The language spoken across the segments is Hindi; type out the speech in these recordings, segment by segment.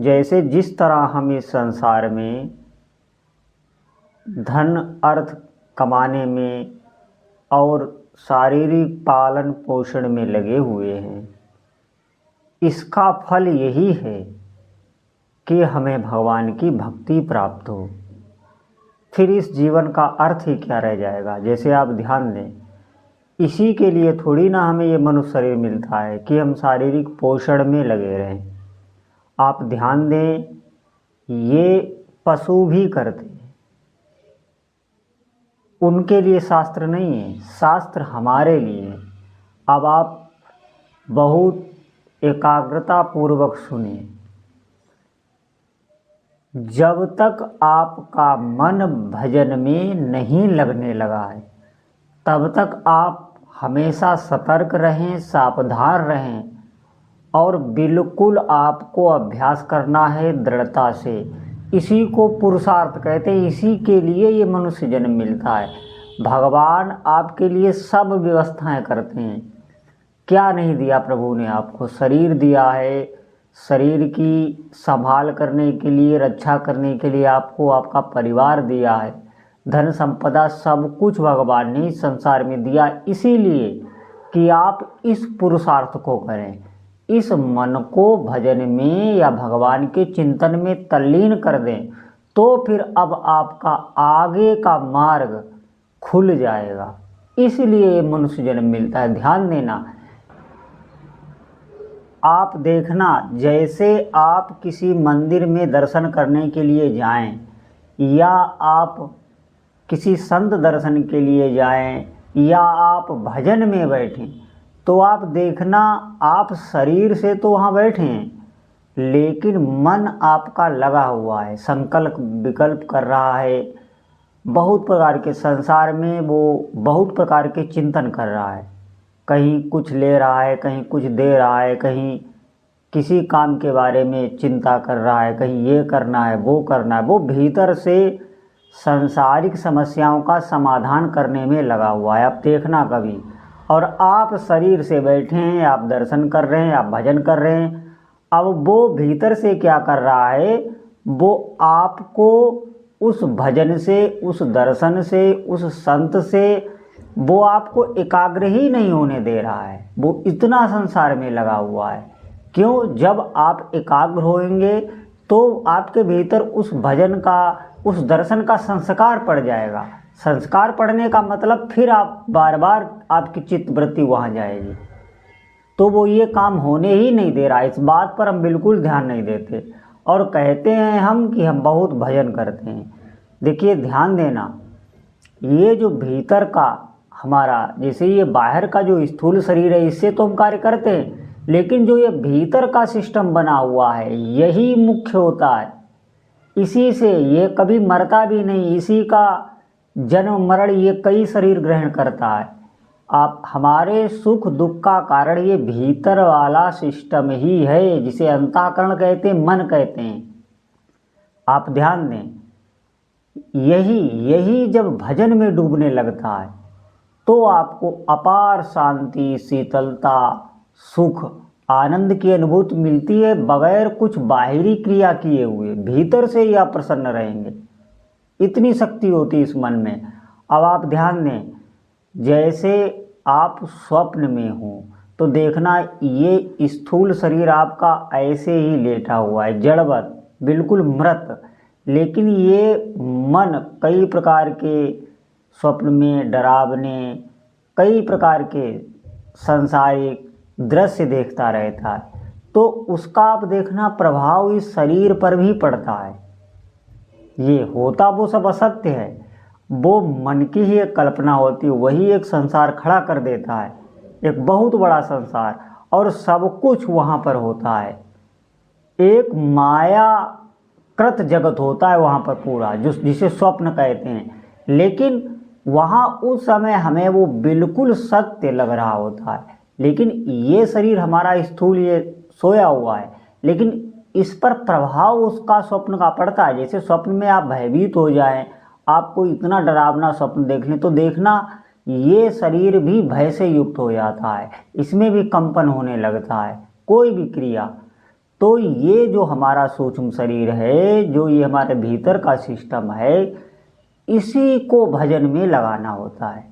जैसे जिस तरह हम इस संसार में धन अर्थ कमाने में और शारीरिक पालन पोषण में लगे हुए हैं, इसका फल यही है कि हमें भगवान की भक्ति प्राप्त हो। फिर इस जीवन का अर्थ ही क्या रह जाएगा। जैसे आप ध्यान दें, इसी के लिए थोड़ी ना हमें ये मनुष्य शरीर मिलता है कि हम शारीरिक पोषण में लगे रहें। आप ध्यान दें, ये पशु भी करते हैं, उनके लिए शास्त्र नहीं है, शास्त्र हमारे लिए है। अब आप बहुत एकाग्रता पूर्वक सुनिए। जब तक आपका मन भजन में नहीं लगने लगा है, तब तक आप हमेशा सतर्क रहें, सावधान रहें और बिल्कुल आपको अभ्यास करना है दृढ़ता से। इसी को पुरुषार्थ कहते हैं, इसी के लिए ये मनुष्य जन्म मिलता है। भगवान आपके लिए सब व्यवस्थाएं करते हैं। क्या नहीं दिया प्रभु ने आपको? शरीर दिया है, शरीर की संभाल करने के लिए, रक्षा करने के लिए आपको आपका परिवार दिया है, धन संपदा सब कुछ भगवान ने इस संसार में दिया, इसीलिए कि आप इस पुरुषार्थ को करें, इस मन को भजन में या भगवान के चिंतन में तल्लीन कर दें, तो फिर अब आपका आगे का मार्ग खुल जाएगा। इसलिए मनुष्य जन्म मिलता है। ध्यान देना, आप देखना, जैसे आप किसी मंदिर में दर्शन करने के लिए जाएं या आप किसी संत दर्शन के लिए जाएं या आप भजन में बैठें, तो आप देखना, आप शरीर से तो वहाँ बैठे हैं, लेकिन मन आपका लगा हुआ है, संकल्प विकल्प कर रहा है, बहुत प्रकार के संसार में वो बहुत प्रकार के चिंतन कर रहा है। कहीं कुछ ले रहा है, कहीं कुछ दे रहा है, कहीं किसी काम के बारे में चिंता कर रहा है, कहीं ये करना है, वो करना है। वो भीतर से सांसारिक समस्याओं का समाधान करने में लगा हुआ है। आप देखना कभी, और आप शरीर से बैठे हैं, आप दर्शन कर रहे हैं, आप भजन कर रहे हैं। अब वो भीतर से क्या कर रहा है? वो आपको उस भजन से, उस दर्शन से, उस संत से वो आपको एकाग्र ही नहीं होने दे रहा है। वो इतना संसार में लगा हुआ है। क्यों? जब आप एकाग्र होंगे तो आपके भीतर उस भजन का, उस दर्शन का संस्कार पड़ जाएगा। संस्कार पड़ने का मतलब फिर आप बार बार आपकी चित्त वृत्ति वहाँ जाएगी। तो वो ये काम होने ही नहीं दे रहा। इस बात पर हम बिल्कुल ध्यान नहीं देते और कहते हैं हम कि हम बहुत भजन करते हैं। देखिए, ध्यान देना, ये जो भीतर का हमारा, जैसे ये बाहर का जो स्थूल शरीर है, इससे तो हम कार्य करते हैं, लेकिन जो ये भीतर का सिस्टम बना हुआ है, यही मुख्य होता है। इसी से ये कभी मरता भी नहीं, इसी का जन्म मरण ये कई शरीर ग्रहण करता है। आप हमारे सुख दुख का कारण ये भीतर वाला सिस्टम ही है, जिसे अंतःकरण कहते हैं, मन कहते हैं। आप ध्यान दें, यही जब भजन में डूबने लगता है तो आपको अपार शांति, शीतलता, सुख, आनंद की अनुभूति मिलती है, बगैर कुछ बाहरी क्रिया किए हुए। भीतर से ही आप प्रसन्न रहेंगे, इतनी शक्ति होती है इस मन में। अब आप ध्यान दें, जैसे आप स्वप्न में हो तो देखना, ये स्थूल शरीर आपका ऐसे ही लेटा हुआ है, जड़वत, बिल्कुल मृत, लेकिन ये मन कई प्रकार के स्वप्न में डरावने, कई प्रकार के सांसारिक दृश्य देखता रहता है। तो उसका आप देखना प्रभाव इस शरीर पर भी पड़ता है। ये होता वो सब असत्य है, वो मन की ही एक कल्पना होती है, वही एक संसार खड़ा कर देता है, एक बहुत बड़ा संसार, और सब कुछ वहाँ पर होता है। एक माया कृत जगत होता है वहाँ पर पूरा, जिसे स्वप्न कहते हैं। लेकिन वहाँ उस समय हमें वो बिल्कुल सत्य लग रहा होता है। लेकिन ये शरीर हमारा स्थूल ये सोया हुआ है, लेकिन इस पर प्रभाव उसका स्वप्न का पड़ता है। जैसे स्वप्न में आप भयभीत हो जाएं, आपको इतना डरावना स्वप्न देख लें, तो देखना ये शरीर भी भय से युक्त हो जाता है, इसमें भी कंपन होने लगता है, कोई भी क्रिया। तो ये जो हमारा सूक्ष्म शरीर है, जो ये हमारे भीतर का सिस्टम है, इसी को भजन में लगाना होता है।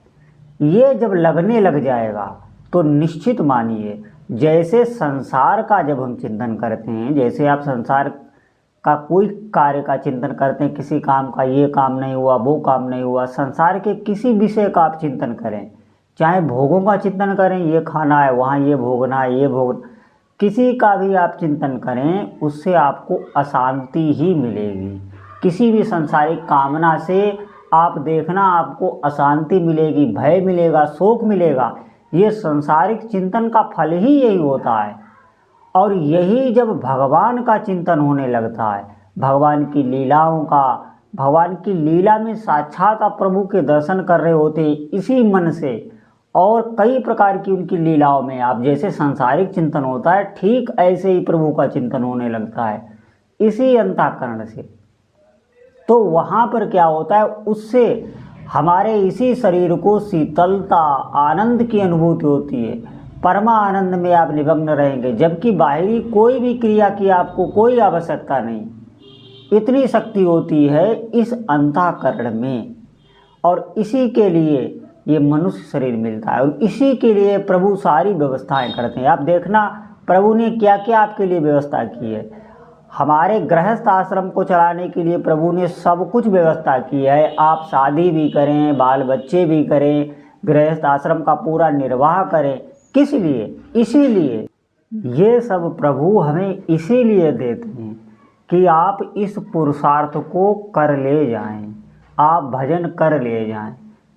ये जब लगने लग जाएगा तो निश्चित मानिए, जैसे संसार का जब हम चिंतन करते हैं, जैसे आप संसार का कोई कार्य का चिंतन करते हैं, किसी काम का, ये काम नहीं हुआ, वो काम नहीं हुआ, संसार के किसी विषय का आप चिंतन करें, चाहे भोगों का चिंतन करें, ये खाना है, वहाँ ये भोगना है, ये भोग, किसी का भी आप चिंतन करें, उससे आपको अशांति ही मिलेगी। किसी भी सांसारिक कामना से आप देखना, आपको अशांति मिलेगी, भय मिलेगा, शोक मिलेगा। ये सांसारिक चिंतन का फल ही यही होता है। और यही जब भगवान का चिंतन होने लगता है, भगवान की लीलाओं का, भगवान की लीला में साक्षात आप प्रभु के दर्शन कर रहे होते हैं इसी मन से, और कई प्रकार की उनकी लीलाओं में आप जैसे सांसारिक चिंतन होता है, ठीक ऐसे ही प्रभु का चिंतन होने लगता है इसी अंतःकरण से। तो वहाँ पर क्या होता है, उससे हमारे इसी शरीर को शीतलता, आनंद की अनुभूति होती है, परमा आनंद में आप निमग्न रहेंगे, जबकि बाहरी कोई भी क्रिया की आपको कोई आवश्यकता नहीं। इतनी शक्ति होती है इस अंतःकरण में, और इसी के लिए ये मनुष्य शरीर मिलता है, और इसी के लिए प्रभु सारी व्यवस्थाएं करते हैं। आप देखना प्रभु ने क्या क्या आपके लिए व्यवस्था की है। हमारे गृहस्थ आश्रम को चलाने के लिए प्रभु ने सब कुछ व्यवस्था की है। आप शादी भी करें, बाल बच्चे भी करें, गृहस्थ आश्रम का पूरा निर्वाह करें। किस लिए? इसीलिए ये सब प्रभु हमें इसीलिए देते हैं कि आप इस पुरुषार्थ को कर ले जाएं, आप भजन कर ले जाएं।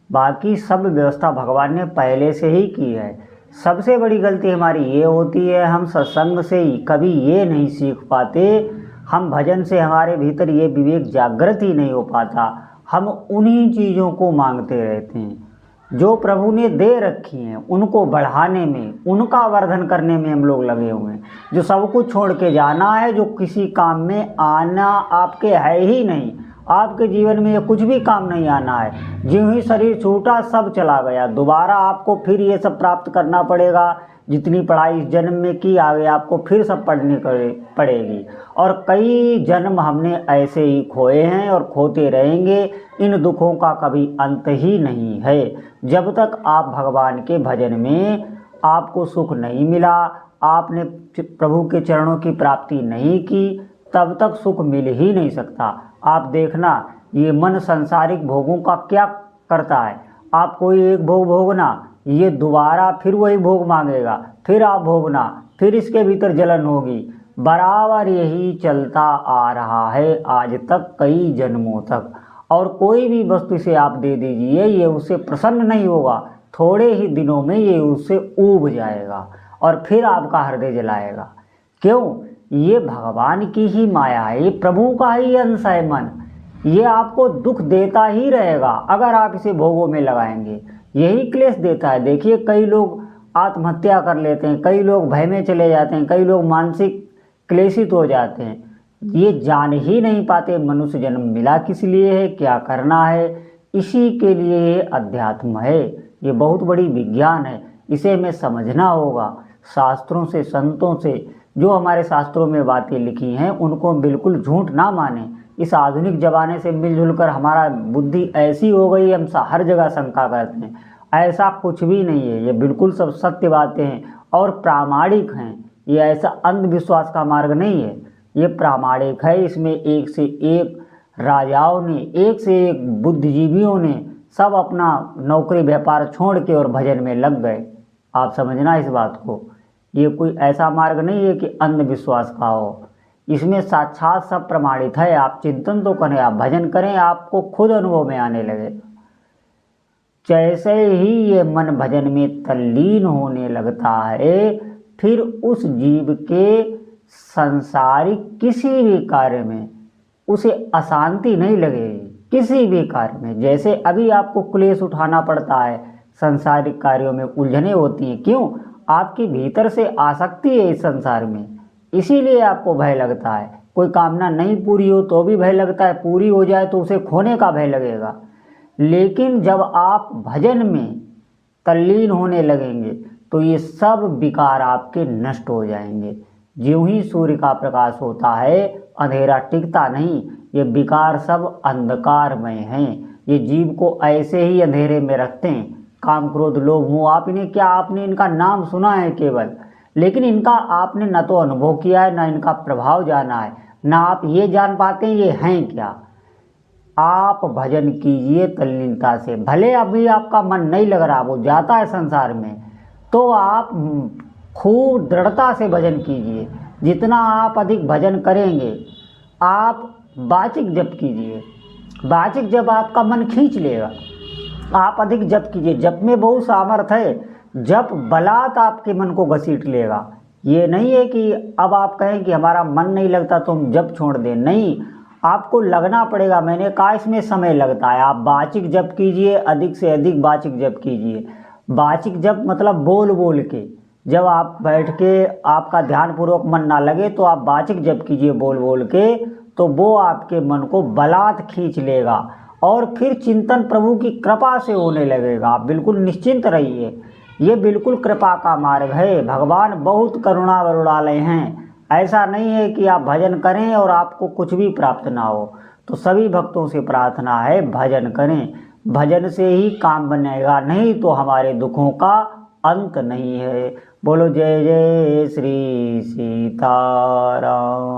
बाकी सब व्यवस्था भगवान ने पहले से ही की है। सबसे बड़ी गलती हमारी ये होती है, हम सत्संग से कभी ये नहीं सीख पाते, हम भजन से हमारे भीतर ये विवेक जागृत ही नहीं हो पाता। हम उन्हीं चीज़ों को मांगते रहते हैं जो प्रभु ने दे रखी हैं, उनको बढ़ाने में, उनका वर्धन करने में हम लोग लगे हुए हैं। जो सब कुछ छोड़ के जाना है, जो किसी काम में आना आपके है ही नहीं, आपके जीवन में ये कुछ भी काम नहीं आना है। ज्यों ही शरीर छूटा सब चला गया, दोबारा आपको फिर ये सब प्राप्त करना पड़ेगा। जितनी पढ़ाई इस जन्म में की, आगे आपको फिर सब पढ़नी पड़ेगी। और कई जन्म हमने ऐसे ही खोए हैं और खोते रहेंगे। इन दुखों का कभी अंत ही नहीं है। जब तक आप भगवान के भजन में आपको सुख नहीं मिला, आपने प्रभु के चरणों की प्राप्ति नहीं की, तब तक सुख मिल ही नहीं सकता। आप देखना ये मन सांसारिक भोगों का क्या करता है। आप कोई एक भोग भोगना, ये दोबारा फिर वही भोग मांगेगा, फिर आप भोगना, फिर इसके भीतर जलन होगी। बराबर यही चलता आ रहा है आज तक, कई जन्मों तक। और कोई भी वस्तु से आप दे दीजिए, ये उससे प्रसन्न नहीं होगा। थोड़े ही दिनों में ये उससे ऊब जाएगा और फिर आपका हृदय जलाएगा। क्यों? ये भगवान की ही माया है, ये प्रभु का ही अंश है मन। ये आपको दुख देता ही रहेगा अगर आप इसे भोगों में लगाएंगे। यही क्लेश देता है। देखिए कई लोग आत्महत्या कर लेते हैं, कई लोग भय में चले जाते हैं, कई लोग मानसिक क्लेशित हो जाते हैं। ये जान ही नहीं पाते मनुष्य जन्म मिला किस लिए है, क्या करना है। इसी के लिए ये अध्यात्म है, ये बहुत बड़ी विज्ञान है। इसे हमें समझना होगा। शास्त्रों से, संतों से, जो हमारे शास्त्रों में बातें लिखी हैं उनको बिल्कुल झूठ ना माने। इस आधुनिक ज़माने से मिलजुल कर हमारा बुद्धि ऐसी हो गई, हम हर जगह शंका करते हैं। ऐसा कुछ भी नहीं है, ये बिल्कुल सब सत्य बातें हैं और प्रामाणिक हैं। ये ऐसा अंधविश्वास का मार्ग नहीं है, ये प्रामाणिक है। इसमें एक से एक राजाओं ने, एक से एक बुद्धिजीवियों ने सब अपना नौकरी व्यापार छोड़ के और भजन में लग गए। आप समझना इस बात को। ये कोई ऐसा मार्ग नहीं है कि अंधविश्वास का हो। इसमें साक्षात सब प्रमाणित है। आप चिंतन तो करें, आप भजन करें, आपको खुद अनुभव में आने लगे। जैसे ही ये मन भजन में तल्लीन होने लगता है, फिर उस जीव के संसारिक किसी भी कार्य में उसे अशांति नहीं लगेगी। किसी भी कार्य में, जैसे अभी आपको क्लेश उठाना पड़ता है, संसारिक कार्यों में उलझने होती हैं। क्यों? आपके भीतर से आसक्ति है इस संसार में, इसीलिए आपको भय लगता है। कोई कामना नहीं पूरी हो तो भी भय लगता है, पूरी हो जाए तो उसे खोने का भय लगेगा। लेकिन जब आप भजन में तल्लीन होने लगेंगे तो ये सब विकार आपके नष्ट हो जाएंगे। ज्यों ही सूर्य का प्रकाश होता है अंधेरा टिकता नहीं। ये विकार सब अंधकारमय हैं, ये जीव को ऐसे ही अंधेरे में रखते हैं। काम क्रोध लोभ मोह, आप इन्हें क्या, आपने इनका नाम सुना है केवल, लेकिन इनका आपने न तो अनुभव किया है, न इनका प्रभाव जाना है, न आप ये जान पाते हैं ये हैं क्या। आप भजन कीजिए तल्लीनता से, भले अभी आपका मन नहीं लग रहा, वो जाता है संसार में, तो आप खूब दृढ़ता से भजन कीजिए। जितना आप अधिक भजन करेंगे, आप वाचिक जप कीजिए, वाचिक जप आपका मन खींच लेगा। आप अधिक जप कीजिए, जप में बहुत सामर्थ्य है, जप बलात् आपके मन को घसीट लेगा। ये नहीं है कि अब आप कहें कि हमारा मन नहीं लगता तो हम जप छोड़ दें, नहीं, आपको लगना पड़ेगा। मैंने कहा इसमें समय लगता है। आप वाचिक जप कीजिए, अधिक से अधिक वाचिक जप कीजिए। वाचिक जप मतलब बोल बोल के, जब आप बैठ के आपका ध्यानपूर्वक मन ना लगे तो आप वाचिक जप कीजिए बोल बोल के, तो वो आपके मन को बलात् खींच लेगा और फिर चिंतन प्रभु की कृपा से होने लगेगा। आप बिल्कुल निश्चिंत रहिए, ये बिल्कुल कृपा का मार्ग है। भगवान बहुत करुणा वरुणालय हैं। ऐसा नहीं है कि आप भजन करें और आपको कुछ भी प्राप्त ना हो। तो सभी भक्तों से प्रार्थना है भजन करें, भजन से ही काम बनेगा, नहीं तो हमारे दुखों का अंत नहीं है। बोलो जय जय श्री सीताराम।